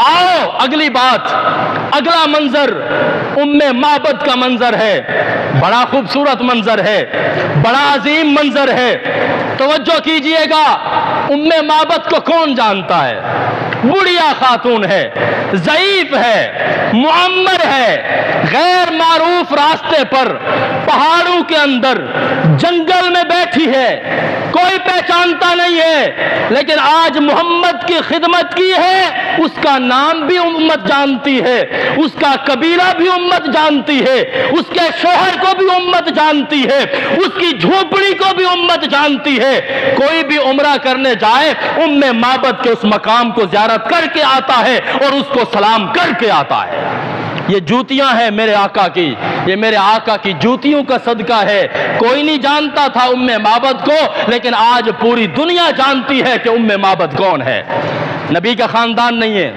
آؤ اگلی بات، اگلا منظر معبد کا منظر ہے، بڑا خوبصورت منظر ہے، بڑا عظیم منظر ہے۔ توجہ کیجئے گا، معبد کو کون جانتا ہے؟ بڑھیا خاتون ہے، ضعیف ہے، معمر ہے، غیر معروف راستے پر، پہاڑوں کے اندر، جنگل میں بیٹھی ہے، کوئی پہچانتا نہیں ہے، لیکن آج محمد کی خدمت کی ہے، اس کا نام بھی امت جانتی ہے، اس کا قبیلہ بھی امت جانتی ہے، اس کے شوہر کو بھی امت جانتی ہے، اس کی جھونپڑی کو بھی امت جانتی ہے۔ کوئی بھی عمرہ کرنے جائے معبد کے اس مقام کو زیارت کر کے آتا ہے اور اس کو سلام کر کے آتا ہے۔ یہ جوتیاں ہیں میرے آقا کی، یہ میرے آقا کی جوتیوں کا صدقہ ہے۔ کوئی نہیں جانتا تھا معبد کو، لیکن آج پوری دنیا جانتی ہے کہ معبد کون ہے۔ نبی کا خاندان نہیں ہے،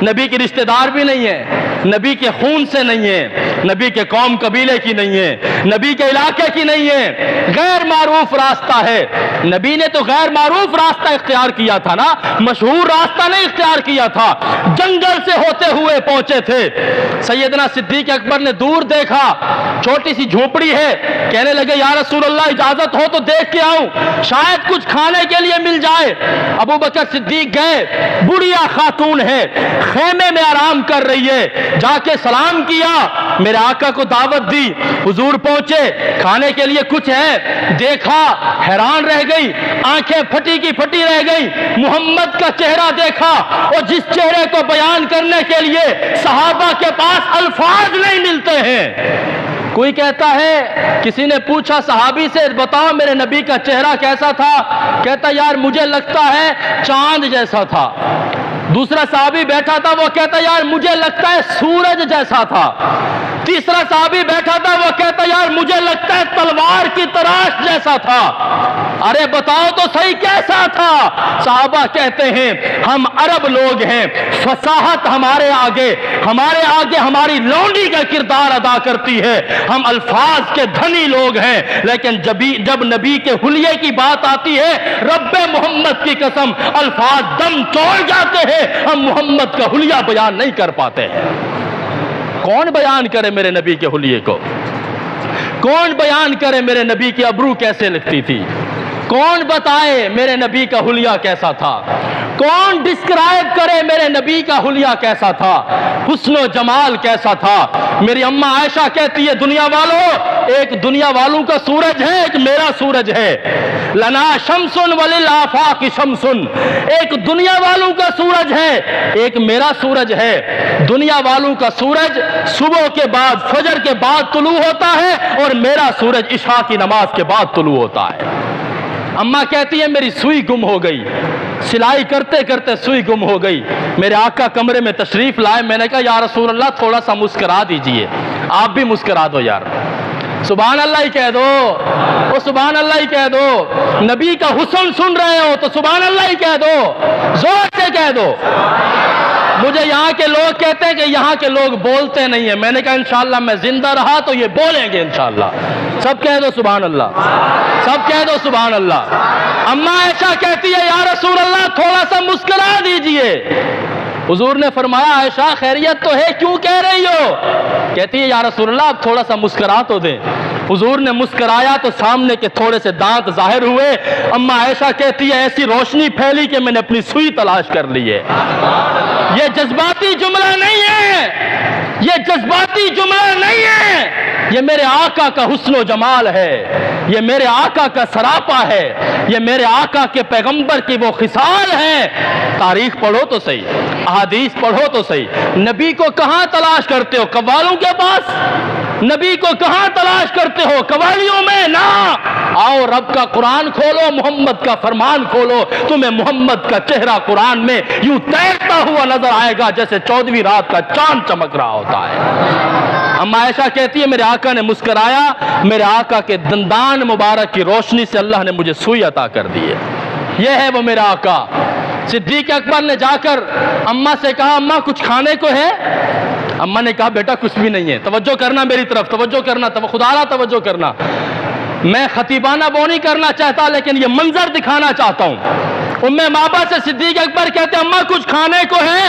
نبی کے رشتہ دار بھی نہیں ہے، نبی کے خون سے نہیں ہے، نبی کے قوم قبیلے کی نہیں ہے، نبی کے علاقے کی نہیں ہے، غیر معروف راستہ ہے۔ نبی نے تو غیر معروف راستہ اختیار کیا تھا نا، مشہور راستہ نہیں اختیار کیا تھا، جنگل سے ہوتے ہوئے پہنچے تھے۔ سیدنا صدیق اکبر نے دور دیکھا، چھوٹی سی جھونپڑی ہے، کہنے لگے یا رسول اللہ اجازت ہو تو دیکھ کے آؤں، شاید کچھ کھانے کے لیے مل جائے۔ ابو بکر صدیق گئے، بڑھیا خاتون ہے، خیمے میں آرام کر رہی ہے، جا کے سلام کیا، میرے آقا کو دعوت دی، حضور پہنچے، کھانے کے لیے کچھ ہے، دیکھا، حیران رہ گئی، آنکھیں پھٹی کی پھٹی رہ گئی، محمد کا چہرہ دیکھا، اور جس چہرے کو بیان کرنے کے لیے صحابہ کے پاس الفاظ نہیں ملتے ہیں۔ کوئی کہتا ہے، کسی نے پوچھا صحابی سے بتاؤ میرے نبی کا چہرہ کیسا تھا، کہتا یار مجھے لگتا ہے چاند جیسا تھا۔ دوسرا صحابی بیٹھا تھا، وہ کہتا یار مجھے لگتا ہے سورج جیسا تھا۔ تیسرا صحابی بیٹھا تھا، وہ کہتا یار مجھے لگتا ہے تلوار کی تراش جیسا تھا۔ ارے بتاؤ تو صحیح کیسا تھا؟ صحابہ کہتے ہیں ہم عرب لوگ ہیں، فصاحت ہمارے آگے ہماری لونڈی کا کردار ادا کرتی ہے، ہم الفاظ کے دھنی لوگ ہیں، لیکن جب نبی کے حلیے کی بات آتی ہے، رب محمد کی قسم الفاظ دم توڑ جاتے ہیں، ہم محمد کا حلیہ بیان نہیں کر پاتے ہیں۔ کون بیان کرے میرے نبی کے حلیے کو؟ کون بیان کرے میرے نبی کی ابرو کیسے لگتی تھی؟ کون بتائے میرے نبی کا حلیہ کیسا تھا؟ کون ڈسکرائب کرے میرے نبی کا حلیہ کیسا تھا، حسن و جمال کیسا تھا؟ میری اماں عائشہ کہتی ہے دنیا والوں، ایک دنیا والوں کا سورج ہے، ایک میرا سورج ہے، لنا شمس وللآفاق شمس، ایک دنیا والوں کا سورج ہے، ایک میرا سورج ہے۔ دنیا والوں کا سورج صبح کے بعد، فجر کے بعد طلوع ہوتا ہے، اور میرا سورج عشاء کی نماز کے بعد طلوع ہوتا ہے۔ اماں کہتی ہے میری سوئی گم ہو گئی، سلائی کرتے کرتے سوئی گم ہو گئی، میرے آقا کمرے میں تشریف لائے، میں نے کہا یا رسول اللہ تھوڑا سا مسکرا دیجئے، آپ بھی مسکرا دو یار، سبحان اللہ ہی کہہ دو، وہ سبحان اللہ ہی کہہ دو، نبی کا حسن سن رہے ہو تو سبحان اللہ ہی کہہ دو، زور سے کہہ دو۔ مجھے یہاں کے لوگ کہتے ہیں کہ یہاں کے لوگ بولتے نہیں ہیں، میں نے کہا انشاءاللہ میں زندہ رہا تو یہ بولیں گے انشاءاللہ۔ سب کہہ دو سبحان اللہ، سب کہہ دو سبحان اللہ۔ اماں عائشہ کہتی ہے یا رسول اللہ تھوڑا سا مسکرا دیجئے۔ حضور نے فرمایا عائشہ خیریت تو ہے، کیوں کہہ رہی ہو؟ کہتی ہے یا رسول اللہ آپ تھوڑا سا مسکرا تو دیں۔ حضور نے مسکرایا تو سامنے کے تھوڑے سے دانت ظاہر ہوئے۔ اماں عائشہ کہتی ہے ایسی روشنی پھیلی کہ میں نے اپنی سوئی تلاش کر لی ہے۔ یہ جذباتی جملہ نہیں ہے، یہ جذباتی جملہ نہیں ہے، یہ میرے آقا کا حسن و جمال ہے، یہ میرے آقا کا سراپا ہے، یہ میرے آقا کے پیغمبر کی وہ خصال ہیں۔ تاریخ پڑھو تو صحیح، احادیث پڑھو تو صحیح، نبی کو کہاں تلاش کرتے ہو؟ قوالوں کے پاس؟ نبی کو کہاں تلاش کرتے ہو؟ قوالیوں میں نہ، آؤ رب کا قرآن کھولو، محمد کا فرمان کھولو، تمہیں محمد کا چہرہ قرآن میں یوں تیرتا ہوا نظر آئے گا جیسے 14ویں رات کا چاند چمک رہا ہوتا ہے۔ اماں عائشہ کہتی ہے میرے آقا نے مسکرایا، میرے آقا کے دندان مبارک کی روشنی سے اللہ نے مجھے سوئی عطا کر دی ہے۔ یہ ہے وہ میرا آقا۔ صدیق اکبر نے جا کر اماں سے کہا اماں کچھ کھانے کو ہے؟ اماں نے کہا بیٹا کچھ بھی نہیں ہے، توجہ کرنا میری طرف، توجہ کرنا، خدا را توجہ کرنا، میں خطیبانہ وہ نہیں کرنا چاہتا لیکن یہ منظر دکھانا چاہتا ہوں۔ معبد سے صدیق اکبر کہتے اماں کچھ کھانے کو ہے؟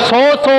100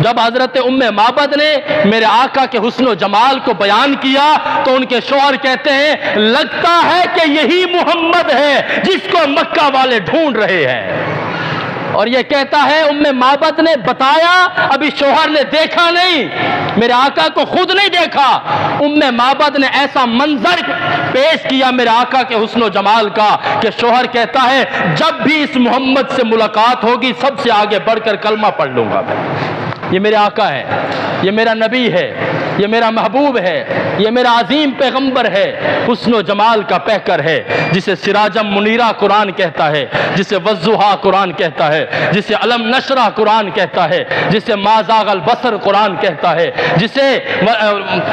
جب حضرت معبد نے میرے آقا کے حسن و جمال کو بیان کیا تو ان کے شوہر کہتے ہیں لگتا ہے کہ یہی محمد ہے جس کو مکہ والے ڈھونڈ رہے ہیں. اور یہ کہتا ہے معبد نے بتایا، ابھی شوہر نے دیکھا نہیں، میرے آقا کو خود نہیں دیکھا. معبد نے ایسا منظر پیش کیا میرے آقا کے حسن و جمال کا کہ شوہر کہتا ہے جب بھی اس محمد سے ملاقات ہوگی سب سے آگے بڑھ کر کلمہ پڑھ لوں گا میں. یہ میرے آقا ہے، یہ میرا نبی ہے، یہ میرا محبوب ہے، یہ میرا عظیم پیغمبر ہے، حسن و جمال کا پیکر ہے، جسے سراجم منیرہ قرآن کہتا ہے، جسے والضحیٰ قرآن کہتا ہے، جسے علم نشرہ قرآن کہتا ہے، جسے ما زاغ البصر قرآن کہتا ہے،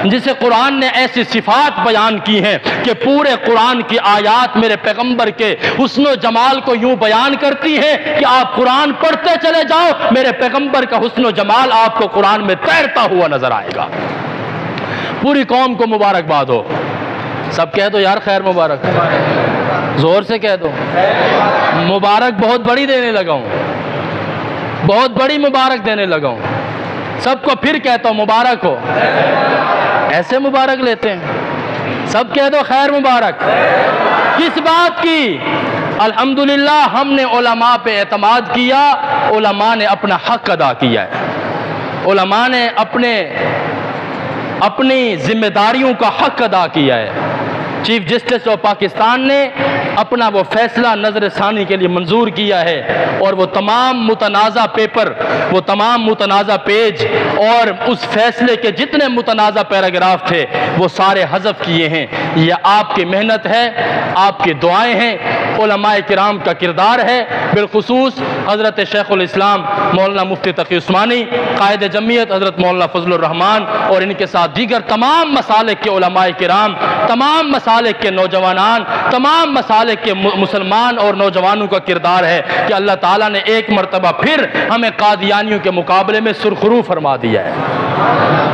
جسے قرآن نے ایسی صفات بیان کی ہیں کہ پورے قرآن کی آیات میرے پیغمبر کے حسن و جمال کو یوں بیان کرتی ہیں کہ آپ قرآن پڑھتے چلے جاؤ، میرے پیغمبر کا حسن و جمال آپ کو قرآن میں تیرتا ہوا نظر آئے گا. پوری قوم کو مبارکباد ہو. سب کہہ دو یار خیر مبارک، زور سے کہہ دو. مبارک بہت بڑی دینے لگا ہوں، بہت بڑی مبارک دینے لگا ہوں. سب کو پھر کہتا ہوں مبارک ہو. ایسے مبارک لیتے ہیں. سب کہہ دو خیر مبارک. کس بات کی؟ الحمدللہ ہم نے علماء پہ اعتماد کیا، علماء نے اپنا حق ادا کیا ہے، علماء نے اپنی ذمہ داریوں کا حق ادا کیا ہے. چیف جسٹس آف پاکستان نے اپنا وہ فیصلہ نظر ثانی کے لیے منظور کیا ہے اور وہ تمام متنازع پیپر، وہ تمام متنازع پیج اور اس فیصلے کے جتنے متنازع پیراگراف تھے وہ سارے حذف کیے ہیں. یہ آپ کی محنت ہے، آپ کی دعائیں ہیں، علماء کرام کا کردار ہے. بالخصوص حضرت شیخ الاسلام مولانا مفتی تقی عثمانی، قائد جمعیت حضرت مولانا فضل الرحمان اور ان کے ساتھ دیگر تمام مسالک کے علماء کرام، تمام مسالک کے نوجوانان، تمام مسالک کے مسلمان اور نوجوانوں کا کردار ہے کہ اللہ تعالیٰ نے ایک مرتبہ پھر ہمیں قادیانیوں کے مقابلے میں سرخرو فرما دیا ہے.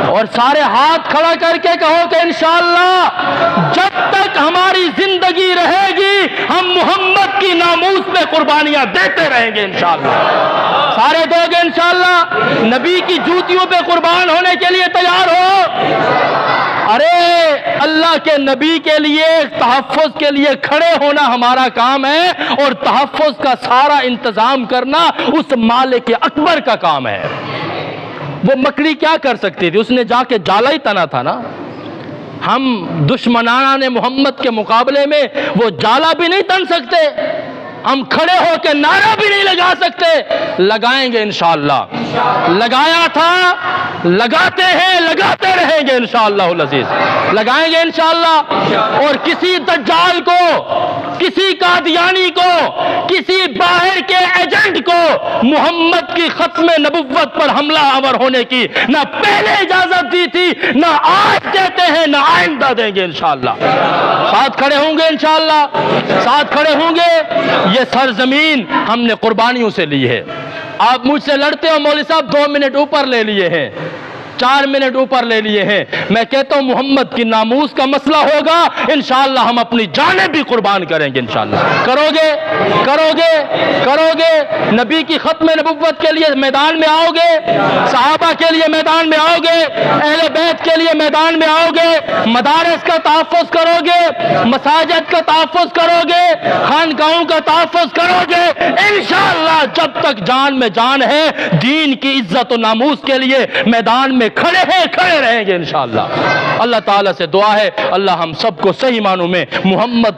اور سارے ہاتھ کھڑا کر کے کہو کہ انشاءاللہ جب تک ہماری زندگی رہے گی ہم محمد کی ناموس پہ قربانیاں دیتے رہیں گے انشاءاللہ. سارے دو گے انشاءاللہ. نبی کی جوتیوں پہ قربان ہونے کے لیے تیار ہو. ارے اللہ کے نبی کے لیے تحفظ کے لیے کھڑے ہونا ہمارا کام ہے اور تحفظ کا سارا انتظام کرنا اس مالک اکبر کا کام ہے. وہ مکڑی کیا کر سکتی تھی؟ اس نے جا کے جالا ہی تنا تھا نا. ہم دشمنان محمد کے مقابلے میں وہ جالا بھی نہیں تن سکتے، ہم کھڑے ہو کے نعرہ بھی نہیں لگا سکتے. لگائیں گے انشاءاللہ. لگایا تھا، لگاتے ہیں، لگاتے رہیں گے انشاءاللہ العزیز. لگائیں گے انشاءاللہ. اور کسی دجال کو، کسی قادیانی کو، کسی باہر کے ایجنٹ کو محمد کی ختم نبوت پر حملہ آور ہونے کی نہ پہلے اجازت دی تھی، نہ آج دیتے ہیں، نہ آئندہ دیں گے انشاءاللہ. ساتھ کھڑے ہوں گے انشاءاللہ. ساتھ کھڑے ہوں گے. یہ سرزمین ہم نے قربانیوں سے لی ہے. آپ مجھ سے لڑتے ہو مولوی صاحب 2 منٹ اوپر لے لیے ہیں، 4 منٹ اوپر لے لیے ہیں. میں کہتا ہوں محمد کی ناموس کا مسئلہ ہوگا انشاءاللہ ہم اپنی جانیں بھی قربان کریں گے انشاءاللہ. کرو گے؟ کرو گے؟ کرو گے؟ نبی کی ختم نبوت کے لیے میدان میں آؤ گے؟ صحابہ کے لیے میدان میں آؤ گے؟ اہل بیت کے لیے میدان میں آؤ گے؟ مدارس کا تحفظ کرو گے؟ مساجد کا تحفظ کرو گے؟ خانقاہوں کا تحفظ کرو گے؟ انشاءاللہ جب تک جان میں جان ہے دین کی عزت و ناموس کے لیے میدان میں کھڑے ہیں، کھڑے رہیں گے انشاءاللہ. اللہ تعالیٰ سے دعا ہے اللہ ہم سب کو صحیح معنوں میں محمد